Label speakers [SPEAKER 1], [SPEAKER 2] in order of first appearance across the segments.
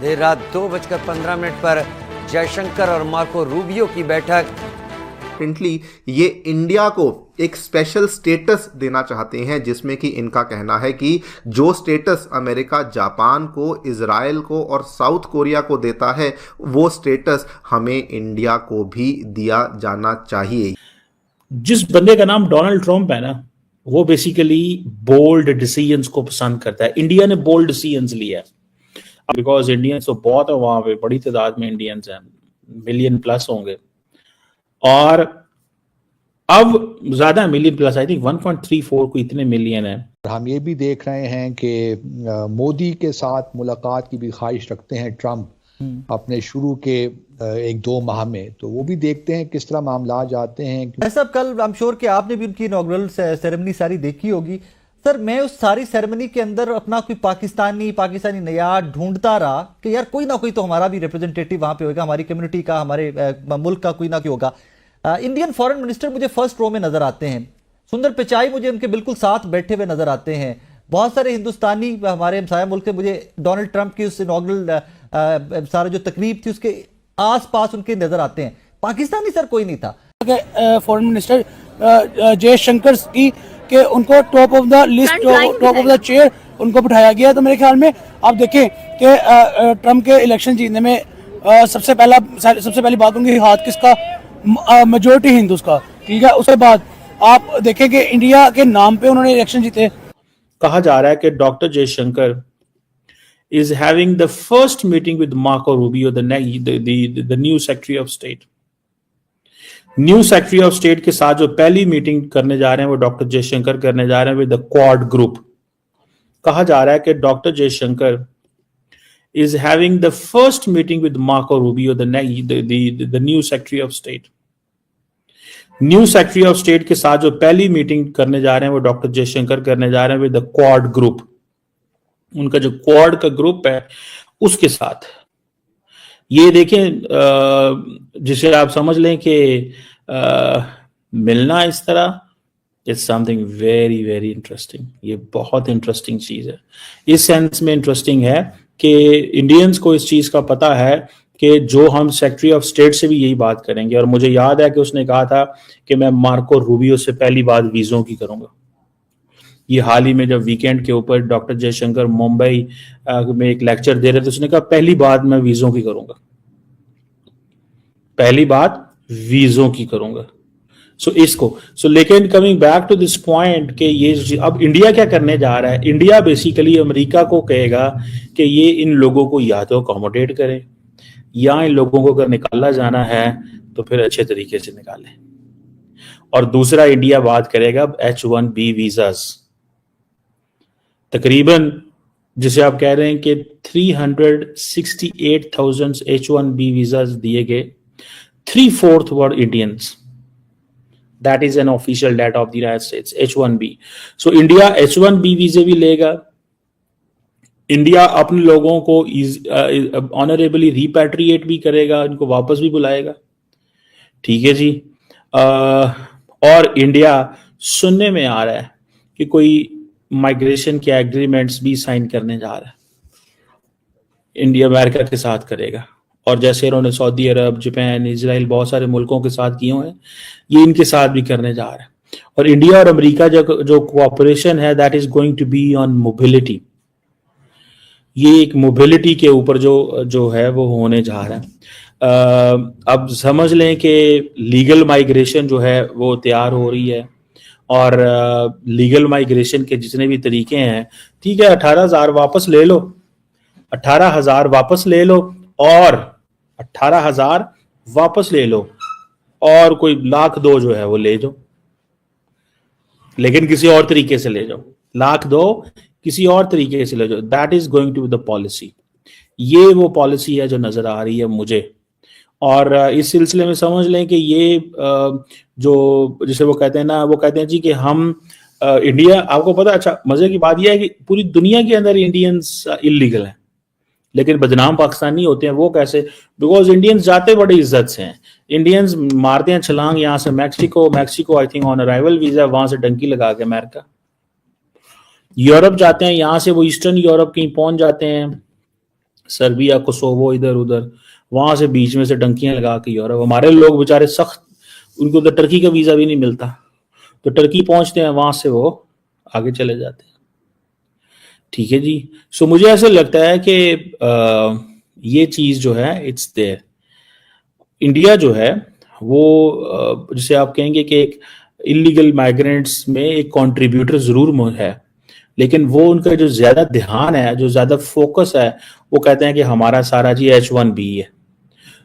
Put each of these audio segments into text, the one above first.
[SPEAKER 1] देर रात 2:15 पर जयशंकर और मार्को रूबियो की बैठक।
[SPEAKER 2] ये इंडिया को एक स्पेशल स्टेटस देना चाहते हैं, जिसमें कि इनका कहना है कि जो स्टेटस अमेरिका जापान को, इजराइल को और साउथ कोरिया को देता है, वो स्टेटस हमें इंडिया को भी दिया जाना चाहिए।
[SPEAKER 3] जिस बंदे का नाम डोनाल्ड ट्रंप है ना, वो बेसिकली बोल्ड डिसीजंस को पसंद करता है। इंडिया ने बोल्ड डिसीजंस लिया है बिकॉज इंडियंस तो बहुत है वहां पे, बड़ी तादाद में इंडियंस हैं, मिलियन प्लस होंगे, और अब ज्यादा मिलियन प्लस, आई थिंक 1.34 को इतने मिलियन है।
[SPEAKER 4] हम ये भी देख रहे हैं कि मोदी के साथ मुलाकात की भी ख्वाहिश रखते हैं ट्रंप अपने शुरू के 1-2 माह में, तो वो भी देखते हैं किस तरह मामला जाते हैं।
[SPEAKER 5] सब कल आई एम श्योर कि आपने भी उनकी इनॉग्रल सेरेमनी सारी देखी होगी। सर, मैं उस सारी सेरेमनी के अंदर अपना कोई पाकिस्तानी नयार ढूंढता रहा कि यार कोई ना कोई तो हमारा भी रिप्रेजेंटेटिव वहां पे होगा, हमारी कम्युनिटी का, हमारे मुल्क का कोई ना कोई होगा। इंडियन फॉरेन मिनिस्टर मुझे फर्स्ट रो में नजर आते हैं, सुंदर पिचाई मुझे उनके बिल्कुल साथ बैठे हुए नजर आते हैं। बहुत सारे हिंदुस्तानी हमारे हमसाया मुल्क के मुझे डोनाल्ड ट्रंप की उस इनॉग्रल सारा जो तकरीब थी उसके आसपास उनके नजर आते हैं। पाकिस्तानी सर कोई नहीं था।
[SPEAKER 6] फॉरेन मिनिस्टर जयशंकर की कि उनको top of the list, top of the chair उनको बिठाया गया। तो मेरे ख्याल में आप देखें कि ट्रंप के इलेक्शन जीतने में सबसे पहली बात उनके हाथ किसका, मेजोरिटी हिंदूज का, ठीक है। उसके बाद आप देखें कि इंडिया के नाम पे उन्होंने इलेक्शन जीते।
[SPEAKER 3] कहा जा रहा है कि doctor Jaishankar is having the first meeting with Marco Rubio, the new Secretary of State. New secretary of state के साथ जो पहली मीटिंग करने जा रहे हैं वो डॉक्टर जयशंकर करने जा रहे हैं विद द क्वाड ग्रुप। कहा जा रहा है कि doctor Jaishankar is having the first meeting with Marco Rubio, the new Secretary of State. New secretary of state के साथ जो पहली मीटिंग करने जा रहे हैं वो डॉक्टर जयशंकर करने जा रहे हैं विद द क्वाड ग्रुप। उनका जो क्वाड का ग्रुप है उसके साथ ये देखें, जिसे आप समझ लें कि मिलना इस तरह, it's something very very interesting. ये बहुत इंटरेस्टिंग चीज है। इस सेंस में इंटरेस्टिंग है कि इंडियंस को इस चीज का पता है कि जो हम सेक्रेटरी ऑफ स्टेट से भी यही बात करेंगे। और मुझे याद है कि उसने कहा था कि मैं मार्को रूबियो से पहली बात वीजों की करूंगा। ये हाल ही में जब वीकेंड के ऊपर डॉक्टर जयशंकर मुंबई में एक लेक्चर दे रहे थे, उसने कहा पहली बात मैं वीजों की करूंगा, पहली बात वीजों की करूंगा। लेकिन coming back to this point कि ये अब इंडिया क्या करने जा रहा है। इंडिया बेसिकली अमेरिका को कहेगा कि ये इन लोगों को या तो अकोमोडेट करें, या इन लोगों को अगर निकाला जाना है तो फिर अच्छे तरीके से निकालें। और दूसरा, इंडिया बात करेगा H1B वीजास, तकरीबन जिसे आप कह रहे हैं कि 368,000 H1B वीजास दिए गए, 3/4 were Indians. That is an official data of the United States, H1B। So India H1B वीजे भी लेगा। इंडिया अपने लोगों को ऑनरेबली रिपैट्रिएट भी करेगा, इनको वापस भी बुलाएगा, ठीक है जी। और इंडिया सुनने में आ रहा है कि कोई माइग्रेशन के एग्रीमेंट्स भी साइन करने जा रहा है, इंडिया अमेरिका के साथ करेगा। और जैसे इन्होंने सऊदी अरब, जापान, इजराइल, बहुत सारे मुल्कों के साथ किए हैं, ये इनके साथ भी करने जा रहा है। और इंडिया और अमेरिका जो कोऑपरेशन है, that is going to be on mobility. ये एक मोबिलिटी के ऊपर जो है वो होने जा रहा है। अब समझ लें कि लीगल माइग्रेशन जो है वो तैयार हो रही है, और लीगल माइग्रेशन के जितने भी तरीके हैं, ठीक है, 18,000 वापस ले लो, 18,000 वापस ले लो, और 18,000 वापस ले लो, और कोई 1,02,000 जो है वो ले जाओ, लेकिन किसी और तरीके से ले जाओ। 1,02,000 किसी और तरीके से ले जाओ। That is going to be the policy. ये वो पॉलिसी है जो नजर आ रही है मुझे। और इस सिलसिले में समझ लें कि ये जो जिसे वो कहते हैं ना, वो कहते हैं जी कि हम इंडिया, आपको पता, अच्छा मजे की बात यह है कि पूरी दुनिया के अंदर इंडियंस इलीगल हैं, लेकिन बदनाम पाकिस्तानी होते हैं। वो कैसे? बिकॉज इंडियंस जाते बड़ी इज्जत से हैं। इंडियंस मारते हैं छलांग यहाँ से Mexico I think on arrival visa, वहां से डंकी लगा के अमेरिका। यूरोप जाते हैं, यहाँ से वो ईस्टर्न यूरोप कहीं पहुंच जाते हैं, सर्बिया, कोसोवो, इधर उधर, वहां से बीच में से डंकियां लगा के यूरोप। हमारे लोग बेचारे सख्त, उनको तो टर्की का वीजा भी नहीं मिलता, तो टर्की पहुंचते हैं, वहां से वो आगे चले जाते हैं। ठीक है जी। सो मुझे ऐसा लगता है कि ये चीज जो है इट्स देयर। इंडिया जो है वो जिसे आप कहेंगे कि एक इलीगल माइग्रेंट्स में एक कंट्रीब्यूटर जरूर है, लेकिन वो उनका जो ज्यादा ध्यान है, जो ज्यादा फोकस है, वो कहते हैं कि हमारा सारा जी H1B है।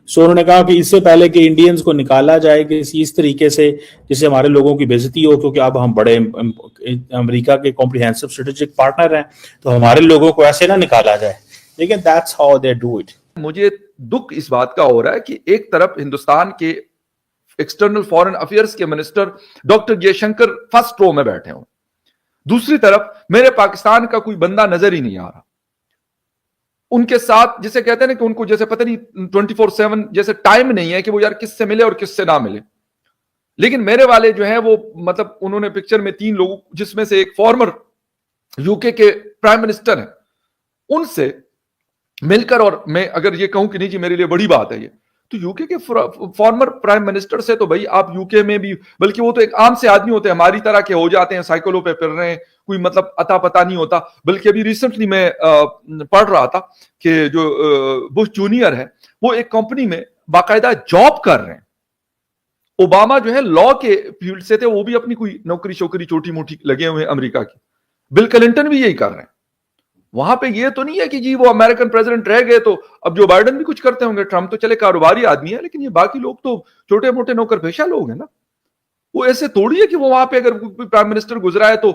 [SPEAKER 3] सो उन्होंने कहा कि इससे पहले कि इंडियंस को निकाला जाए किसी इस तरीके से जिससे हमारे लोगों की बेइज्जती हो, क्योंकि अब हम बड़े अमेरिका के कॉम्प्रिहेंसिव स्ट्रेटेजिक पार्टनर हैं, तो हमारे लोगों को ऐसे ना निकाला जाए। लेकिन that's how they do it.
[SPEAKER 7] मुझे दुख इस बात का हो रहा है कि एक तरफ हिंदुस्तान के एक्सटर्नल फॉरेन अफेयर्स के minister doctor Jaishankar first row में बैठे हो, दूसरी तरफ मेरे पाकिस्तान का कोई बंदा नजर ही नहीं आ रहा। उनके साथ जिसे कहते हैं ना कि उनको जैसे पता नहीं 24/7 जैसे टाइम नहीं है कि वो यार किससे मिले और किससे ना मिले। लेकिन मेरे वाले जो है वो मतलब उन्होंने पिक्चर में 3 लोग, जिसमें से एक फॉर्मर यूके के प्राइम मिनिस्टर हैं, उनसे मिलकर, और मैं अगर ये कहूं कि नहीं जी मेरे लिए बड़ी बात है ये, तो यूके के फॉर्मर प्राइम मिनिस्टर से तो भाई आप यूके में भी, बल्कि वो तो एक आम से आदमी होते हैं, हमारी तरह के हो जाते हैं, साइकिलों पे फिर रहे हैं, कोई मतलब अता पता नहीं होता। बल्कि अभी रिसेंटली मैं पढ़ रहा था कि जो बुश जूनियर है वो एक कंपनी में बाकायदा जॉब कर रहे हैं। ओबामा जो है लॉ के फील्ड से थे, वो भी अपनी कोई नौकरी शोकरी छोटी मोटी लगे हुए हैं अमेरिका की। बिल क्लिंटन भी यही कर रहे हैं। वहां पे ये तो नहीं है कि जी वो अमेरिकन प्रेसिडेंट रह गए तो अब जो बाइडेन भी कुछ करते होंगे, ट्रंप तो चले कारोबारी आदमी है, लेकिन ये बाकी लोग तो छोटे मोटे नौकर पेशा लोग हैं ना। वो ऐसे थोड़ी है कि वो वहां पे अगर कोई प्राइम मिनिस्टर गुजरा है तो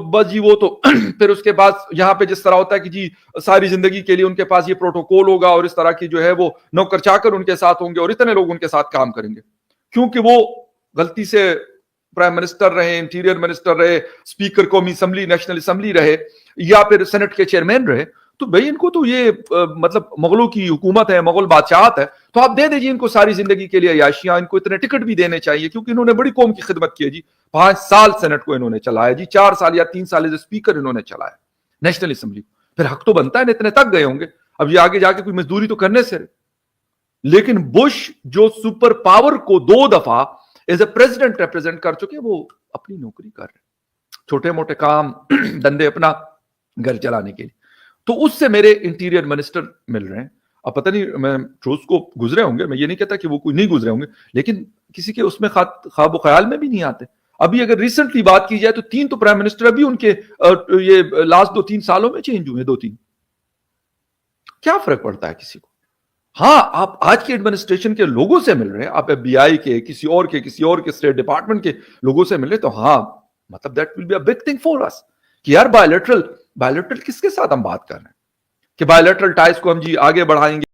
[SPEAKER 7] बस जी वो तो फिर उसके बाद यहाँ पे जिस तरह होता है कि जी सारी जिंदगी के लिए उनके पास ये प्रोटोकॉल होगा और इस तरह की जो है वो नौकर चाकर उनके साथ होंगे और इतने लोग उनके साथ काम करेंगे, क्योंकि वो गलती से प्राइम मिनिस्टर रहे, इंटीरियर मिनिस्टर रहे, स्पीकर कौमी असेंबली, नेशनल असेंबली रहे, या फिर सेनेट के चेयरमैन रहे, तो भाई इनको तो ये मतलब मुगलों की हुकूमत है, मुगल बादशाहत है, तो आप दे दीजिए इनको सारी जिंदगी के लिए याशियां, इनको इतने टिकट भी देने चाहिए, क्योंकि इन्होंने बड़ी कौम की खिदमत की है जी। 5 साल सेनेट को इन्होंने चलाया जी, 4 साल या 3 साल एज स्पीकर इन्होंने चलाया नेशनल असेंबली को, फिर हक तो बनता है, इतने तक गए होंगे, अब ये आगे जाके कोई मजदूरी तो करने से रहे। लेकिन बुश जो सुपर पावर को 2 दफा एज ए प्रेसिडेंट रिप्रेजेंट कर चुके, वो अपनी नौकरी कर रहे, छोटे मोटे काम धंधे अपना घर चलाने के लिए, तो उससे मेरे इंटीरियर मिनिस्टर मिल रहे हैं। अब पता नहीं, मैं रोज को गुजरे होंगे, मैं ये नहीं कहता कि वो कोई नहीं गुजरे होंगे, लेकिन किसी के उसमें ख्वाब ख्याल में भी नहीं आते। अभी अगर रिसेंटली बात की जाए तो 3 तो प्राइम मिनिस्टर अभी उनके ये लास्ट 2-3 सालों में चेंज हुए, 2-3। क्या फर्क पड़ता है किसी को? हाँ, आप आज के एडमिनिस्ट्रेशन के लोगों से मिल रहे हैं, आप FBI के किसी और के स्टेट डिपार्टमेंट के लोगों से मिल रहे, तो हाँ मतलब that will be a big thing for us कि यार बायलैटरल किसके साथ हम बात कर रहे हैं कि बायलैटरल टाइज को हम जी आगे बढ़ाएंगे।